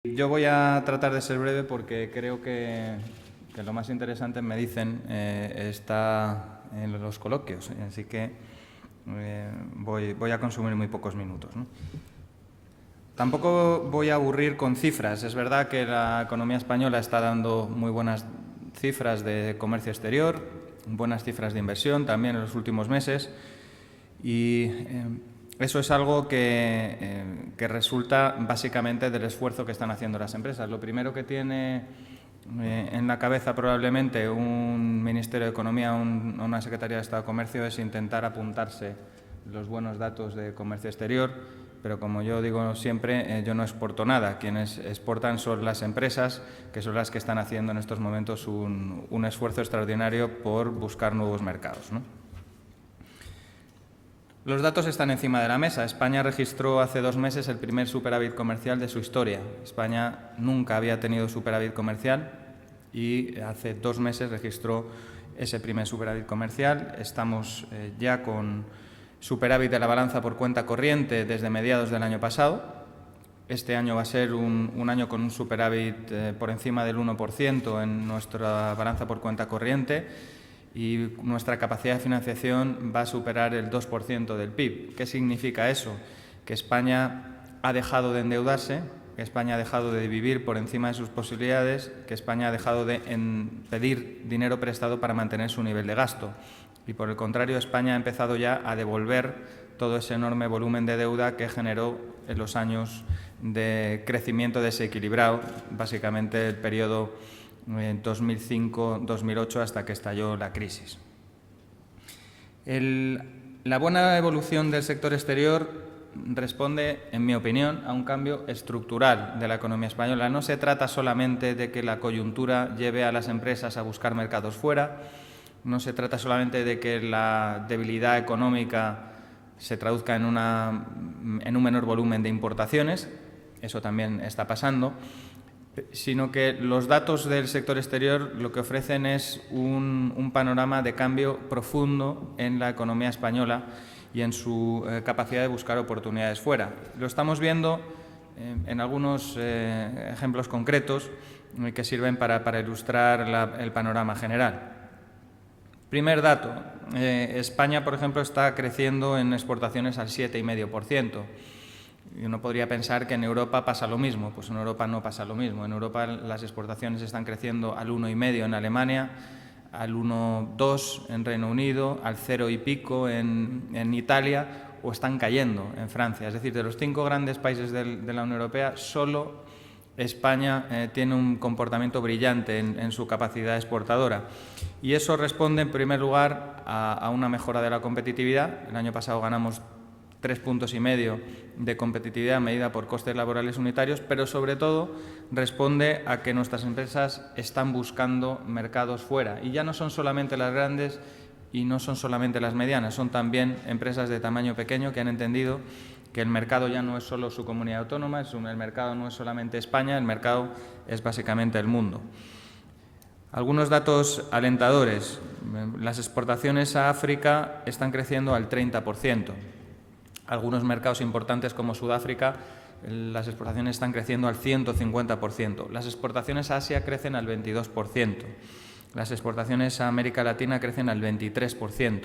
Yo voy a tratar de ser breve porque creo que lo más interesante, me dicen, está en los coloquios, así que voy a consumir muy pocos minutos, ¿no? Tampoco voy a aburrir con cifras. Es verdad que la economía española está dando muy buenas cifras de comercio exterior, buenas cifras de inversión también en los últimos meses, y eso es algo que resulta básicamente del esfuerzo que están haciendo las empresas. Lo primero que tiene en la cabeza probablemente un Ministerio de Economía o una Secretaría de Estado de Comercio es intentar apuntarse los buenos datos de comercio exterior, pero como yo digo siempre, yo no exporto nada. Quienes exportan son las empresas, que son las que están haciendo en estos momentos un esfuerzo extraordinario por buscar nuevos mercados, ¿no? Los datos están encima de la mesa. España registró hace 2 meses el primer superávit comercial de su historia. España nunca había tenido superávit comercial y hace 2 meses registró ese primer superávit comercial. Estamos ya con superávit de la balanza por cuenta corriente desde mediados del año pasado. Este año va a ser un año con un superávit por encima del 1% en nuestra balanza por cuenta corriente, y nuestra capacidad de financiación va a superar el 2% del PIB. ¿Qué significa eso? Que España ha dejado de endeudarse, que España ha dejado de vivir por encima de sus posibilidades, que España ha dejado de pedir dinero prestado para mantener su nivel de gasto. Y por el contrario, España ha empezado ya a devolver todo ese enorme volumen de deuda que generó en los años de crecimiento desequilibrado, básicamente el periodo en 2005-2008 hasta que estalló la crisis. La buena evolución del sector exterior responde, en mi opinión, a un cambio estructural de la economía española. No se trata solamente de que la coyuntura lleve a las empresas a buscar mercados fuera, no se trata solamente de que la debilidad económica se traduzca en un menor volumen de importaciones, eso también está pasando, sino que los datos del sector exterior lo que ofrecen es un panorama de cambio profundo en la economía española y en su capacidad de buscar oportunidades fuera. Lo estamos viendo en algunos ejemplos concretos que sirven para ilustrar el panorama general. Primer dato, España, por ejemplo, está creciendo en exportaciones al 7,5%. Y uno podría pensar que en Europa pasa lo mismo. Pues en Europa no pasa lo mismo. En Europa las exportaciones están creciendo al 1,5% en Alemania, al 1,2% en Reino Unido, al 0 y pico en Italia, o están cayendo en Francia. Es decir, de los 5 grandes países de la Unión Europea, solo España tiene un comportamiento brillante en su capacidad exportadora. Y eso responde, en primer lugar, a una mejora de la competitividad. El año pasado ganamos 3,5 puntos de competitividad medida por costes laborales unitarios, pero sobre todo responde a que nuestras empresas están buscando mercados fuera. Y ya no son solamente las grandes y no son solamente las medianas, son también empresas de tamaño pequeño que han entendido que el mercado ya no es solo su comunidad autónoma, el mercado no es solamente España, el mercado es básicamente el mundo. Algunos datos alentadores. Las exportaciones a África están creciendo al 30%. Algunos mercados importantes como Sudáfrica, las exportaciones están creciendo al 150%. Las exportaciones a Asia crecen al 22%. Las exportaciones a América Latina crecen al 23%.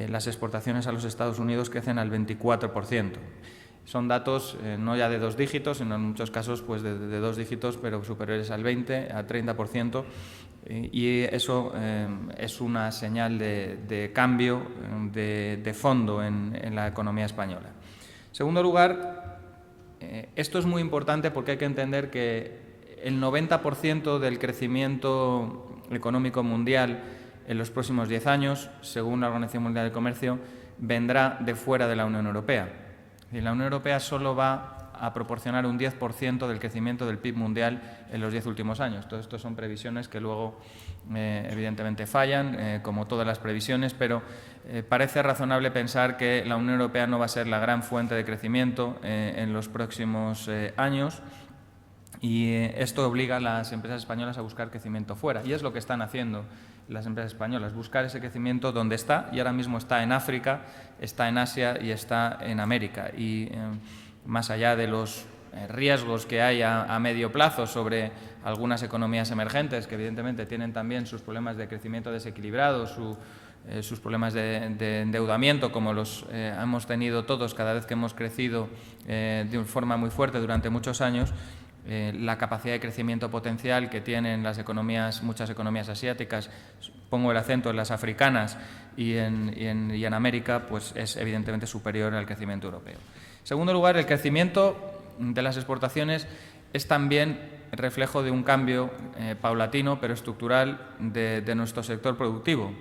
Las exportaciones a los Estados Unidos crecen al 24%. Son datos no ya de 2 dígitos, sino en muchos casos pues de 2 dígitos, pero superiores al 20, al 30%, y eso es una señal de cambio de fondo en la economía española. En segundo lugar, esto es muy importante porque hay que entender que el 90% del crecimiento económico mundial en los próximos 10 años, según la Organización Mundial del Comercio, vendrá de fuera de la Unión Europea. Y la Unión Europea solo va a proporcionar un 10% del crecimiento del PIB mundial en los 10 últimos años. Todo esto son previsiones que luego evidentemente fallan, como todas las previsiones, pero parece razonable pensar que la Unión Europea no va a ser la gran fuente de crecimiento en los próximos años, y esto obliga a las empresas españolas a buscar crecimiento fuera, y es lo que están haciendo las empresas españolas, buscar ese crecimiento donde está, y ahora mismo está en África, está en Asia y está en América. Y más allá de los riesgos que hay a medio plazo sobre algunas economías emergentes, que evidentemente tienen también sus problemas de crecimiento desequilibrado, sus problemas de endeudamiento, como los hemos tenido todos cada vez que hemos crecido de forma muy fuerte durante muchos años. La capacidad de crecimiento potencial que tienen muchas economías asiáticas, pongo el acento en las africanas y en América, pues es evidentemente superior al crecimiento europeo. En segundo lugar, el crecimiento de las exportaciones es también reflejo de un cambio paulatino pero estructural de nuestro sector productivo.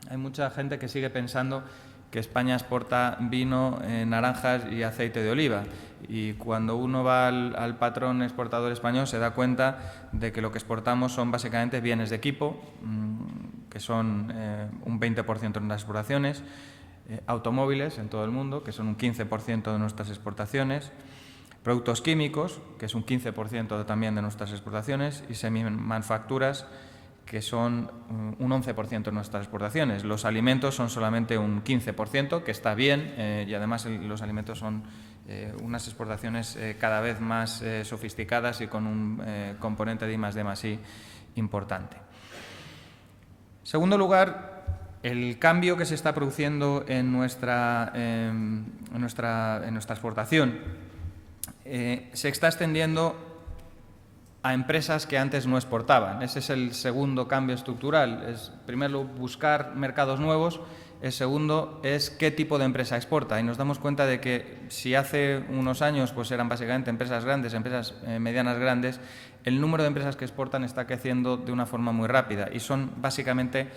Hay mucha gente que sigue pensando que España exporta vino, naranjas y aceite de oliva. Y cuando uno va al patrón exportador español se da cuenta de que lo que exportamos son básicamente bienes de equipo, que son un 20% de nuestras exportaciones, automóviles en todo el mundo, que son un 15% de nuestras exportaciones, productos químicos, que es un 15% también de nuestras exportaciones, y semimanufacturas, que son un 11% de nuestras exportaciones. Los alimentos son solamente un 15%, que está bien, y además los alimentos son unas exportaciones cada vez más sofisticadas y con un componente de I+D+I importante. En segundo lugar, el cambio que se está produciendo en nuestra exportación se está extendiendo a empresas que antes no exportaban. Ese es el segundo cambio estructural. Es, primero, buscar mercados nuevos. El segundo es qué tipo de empresa exporta. Y nos damos cuenta de que si hace unos años pues eran básicamente empresas grandes, empresas medianas grandes, el número de empresas que exportan está creciendo de una forma muy rápida y son básicamente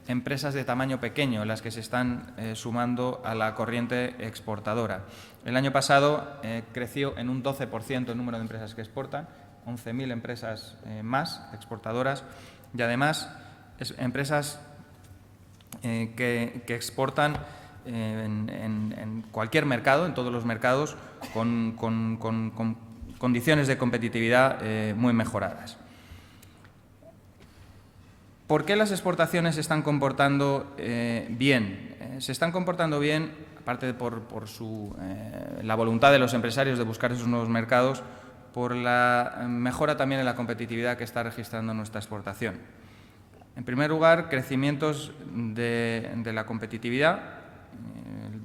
empresas de tamaño pequeño las que se están sumando a la corriente exportadora. El año pasado creció en un 12% el número de empresas que exportan, 11.000 empresas más exportadoras y además empresas que exportan en cualquier mercado, en todos los mercados, con condiciones de competitividad muy mejoradas. ¿Por qué las exportaciones se están comportando bien? Se están comportando bien, aparte por la voluntad de los empresarios de buscar esos nuevos mercados, por la mejora también en la competitividad que está registrando nuestra exportación. En primer lugar, crecimientos de la competitividad,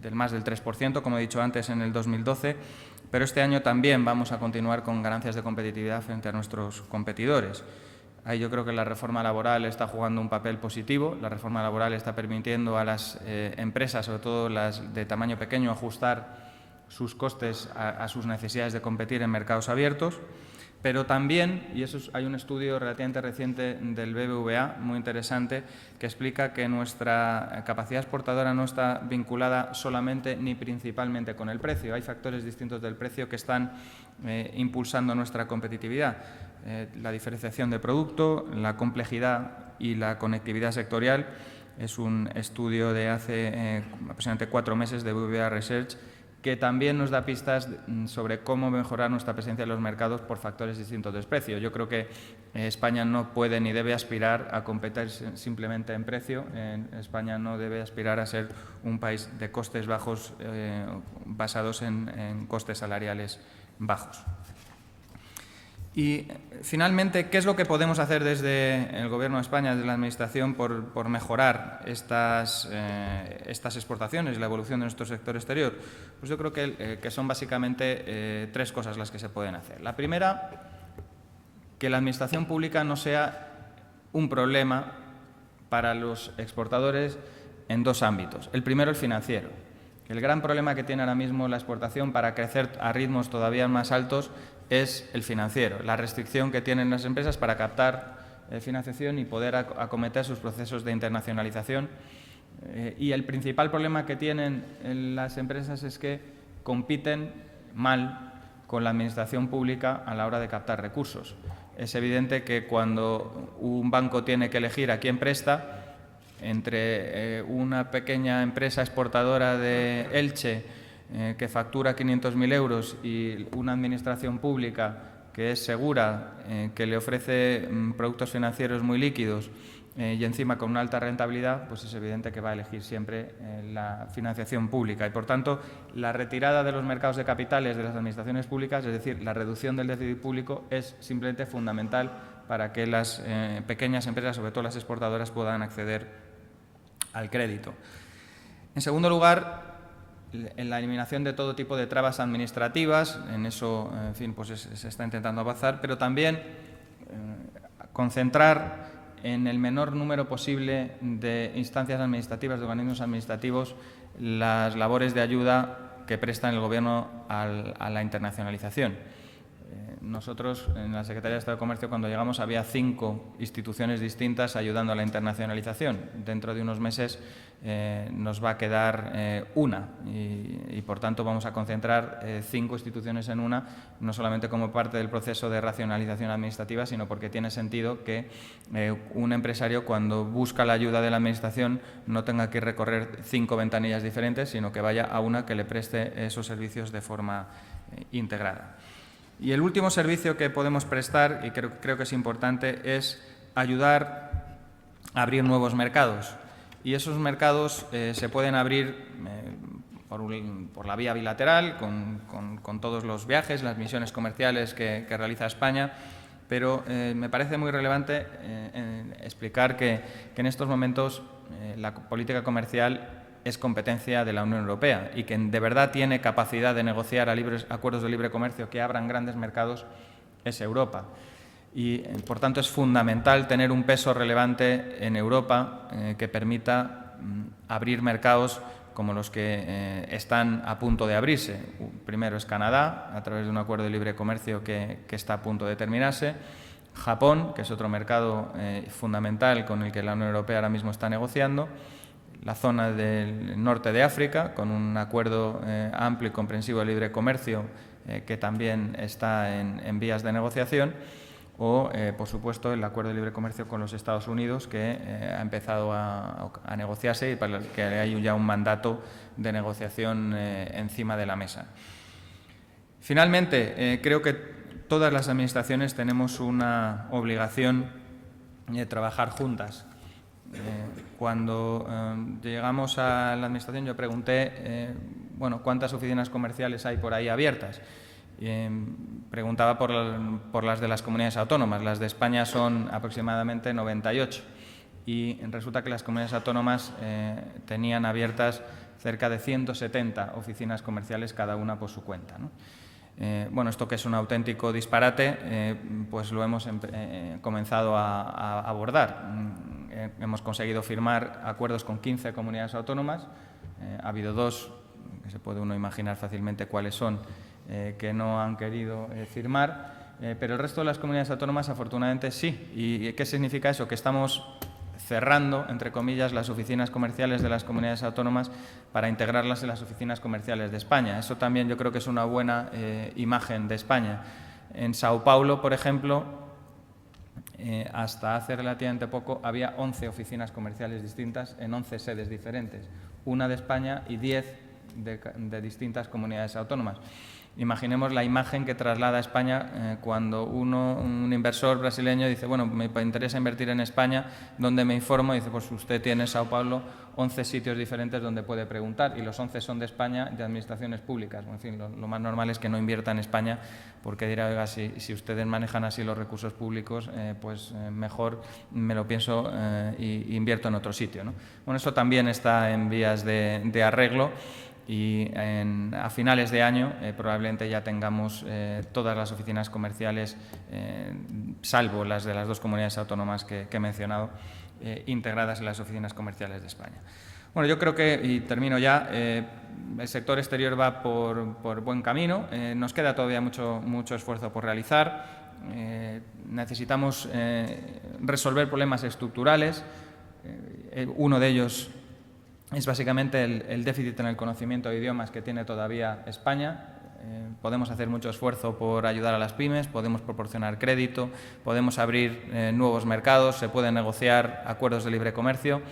del más del 3%, como he dicho antes, en el 2012, pero este año también vamos a continuar con ganancias de competitividad frente a nuestros competidores. Ahí yo creo que la reforma laboral está jugando un papel positivo. La reforma laboral está permitiendo a las empresas, sobre todo las de tamaño pequeño, ajustar sus costes a sus necesidades de competir en mercados abiertos, pero también, y hay un estudio relativamente reciente del BBVA, muy interesante, que explica que nuestra capacidad exportadora no está vinculada solamente ni principalmente con el precio. Hay factores distintos del precio que están impulsando nuestra competitividad. La diferenciación de producto, la complejidad y la conectividad sectorial. Es un estudio de hace aproximadamente 4 meses de BBVA Research, que también nos da pistas sobre cómo mejorar nuestra presencia en los mercados por factores distintos de precio. Yo creo que España no puede ni debe aspirar a competir simplemente en precio. España no debe aspirar a ser un país de costes bajos basados en costes salariales bajos. Y, finalmente, ¿qué es lo que podemos hacer desde el Gobierno de España, desde la Administración, por mejorar estas exportaciones y la evolución de nuestro sector exterior? Pues yo creo que son básicamente 3 cosas las que se pueden hacer. La primera, que la Administración pública no sea un problema para los exportadores en 2 ámbitos. El primero, el financiero. El gran problema que tiene ahora mismo la exportación para crecer a ritmos todavía más altos es el financiero, la restricción que tienen las empresas para captar financiación y poder acometer sus procesos de internacionalización. Y el principal problema que tienen las empresas es que compiten mal con la administración pública a la hora de captar recursos. Es evidente que cuando un banco tiene que elegir a quién presta, entre una pequeña empresa exportadora de Elche que factura 500.000 euros y una administración pública que es segura, que le ofrece productos financieros muy líquidos y encima con una alta rentabilidad, pues es evidente que va a elegir siempre la financiación pública. Y, por tanto, la retirada de los mercados de capitales de las administraciones públicas, es decir, la reducción del déficit público, es simplemente fundamental para que las pequeñas empresas, sobre todo las exportadoras, puedan acceder al crédito. En segundo lugar, en la eliminación de todo tipo de trabas administrativas. En eso, en fin, pues se está intentando avanzar, pero también concentrar en el menor número posible de instancias administrativas, de organismos administrativos, las labores de ayuda que presta el Gobierno a la internacionalización. Nosotros, en la Secretaría de Estado de Comercio, cuando llegamos, había 5 instituciones distintas ayudando a la internacionalización. Dentro de unos meses nos va a quedar una y, por tanto, vamos a concentrar 5 instituciones en una, no solamente como parte del proceso de racionalización administrativa, sino porque tiene sentido que un empresario, cuando busca la ayuda de la Administración, no tenga que recorrer 5 ventanillas diferentes, sino que vaya a una que le preste esos servicios de forma integrada. Y el último servicio que podemos prestar, y creo que es importante, es ayudar a abrir nuevos mercados. Y esos mercados se pueden abrir por la vía bilateral, con todos los viajes, las misiones comerciales que realiza España, pero me parece muy relevante explicar que en estos momentos la política comercial es competencia de la Unión Europea y que de verdad tiene capacidad de negociar acuerdos de libre comercio que abran grandes mercados es Europa. Y, por tanto, es fundamental tener un peso relevante en Europa que permita abrir mercados como los que están a punto de abrirse. Primero es Canadá, a través de un acuerdo de libre comercio que está a punto de terminarse. Japón, que es otro mercado fundamental con el que la Unión Europea ahora mismo está negociando. La zona del norte de África, con un acuerdo amplio y comprensivo de libre comercio que también está en vías de negociación, o, por supuesto, el acuerdo de libre comercio con los Estados Unidos, que ha empezado a negociarse y para el que hay ya un mandato de negociación encima de la mesa. Finalmente, creo que todas las administraciones tenemos una obligación de trabajar juntas. Cuando llegamos a la Administración, yo pregunté cuántas oficinas comerciales hay por ahí abiertas. Preguntaba por las de las comunidades autónomas. Las de España son aproximadamente 98 y resulta que las comunidades autónomas tenían abiertas cerca de 170 oficinas comerciales, cada una por su cuenta, ¿no? Esto, que es un auténtico disparate, pues lo hemos comenzado a abordar. Hemos conseguido firmar acuerdos con 15 comunidades autónomas. Ha habido 2, que se puede uno imaginar fácilmente cuáles son, que no han querido firmar, pero el resto de las comunidades autónomas, afortunadamente, sí. ¿Y qué significa eso? Que estamos cerrando, entre comillas, las oficinas comerciales de las comunidades autónomas para integrarlas en las oficinas comerciales de España. Eso también yo creo que es una buena imagen de España. En Sao Paulo, por ejemplo, hasta hace relativamente poco había 11 oficinas comerciales distintas en 11 sedes diferentes, una de España y 10 de distintas comunidades autónomas. Imaginemos la imagen que traslada a España cuando un inversor brasileño dice, bueno, me interesa invertir en España, ¿dónde me informo? Y dice, pues usted tiene en Sao Paulo 11 sitios diferentes donde puede preguntar, y los 11 son de España, de administraciones públicas. En fin, lo más normal es que no invierta en España, porque dirá, oiga, si ustedes manejan así los recursos públicos, mejor me lo pienso y invierto en otro sitio, ¿no? Bueno, eso también está en vías de arreglo. Y a finales de año probablemente ya tengamos todas las oficinas comerciales, salvo las de las 2 comunidades autónomas que he mencionado, integradas en las oficinas comerciales de España. Bueno, yo creo que, y termino ya, el sector exterior va por buen camino. Nos queda todavía mucho esfuerzo por realizar. Necesitamos resolver problemas estructurales. Uno de ellos es básicamente el déficit en el conocimiento de idiomas que tiene todavía España. Podemos hacer mucho esfuerzo por ayudar a las pymes, podemos proporcionar crédito, podemos abrir nuevos mercados, se pueden negociar acuerdos de libre comercio,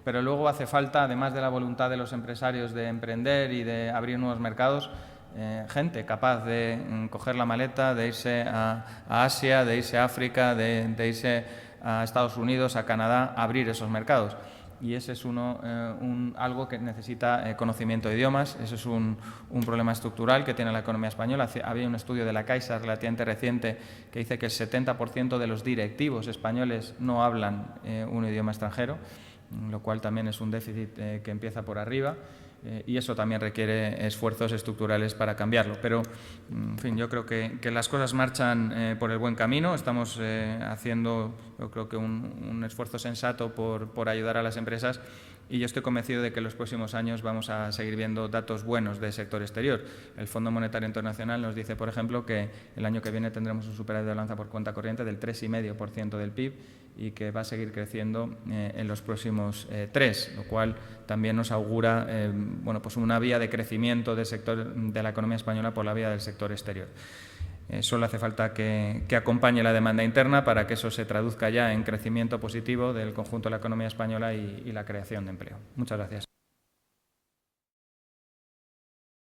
pero luego hace falta, además de la voluntad de los empresarios de emprender y de abrir nuevos mercados, gente capaz de coger la maleta, de irse a Asia, de irse a África, de irse a Estados Unidos, a Canadá, a abrir esos mercados. Y ese es algo que necesita conocimiento de idiomas. Ese es un problema estructural que tiene la economía española. Había un estudio de la Caixa relativamente reciente que dice que el 70% de los directivos españoles no hablan un idioma extranjero, lo cual también es un déficit que empieza por arriba. Y eso también requiere esfuerzos estructurales para cambiarlo. Pero, en fin, yo creo que las cosas marchan por el buen camino. Estamos haciendo, yo creo que un esfuerzo sensato por ayudar a las empresas, y yo estoy convencido de que en los próximos años vamos a seguir viendo datos buenos del sector exterior. El Fondo Monetario Internacional nos dice, por ejemplo, que el año que viene tendremos un superávit de balanza por cuenta corriente del 3,5% del PIB y que va a seguir creciendo en los próximos 3, lo cual también nos augura pues una vía de crecimiento del sector de la economía española por la vía del sector exterior. Solo hace falta que acompañe la demanda interna para que eso se traduzca ya en crecimiento positivo del conjunto de la economía española y la creación de empleo. Muchas gracias.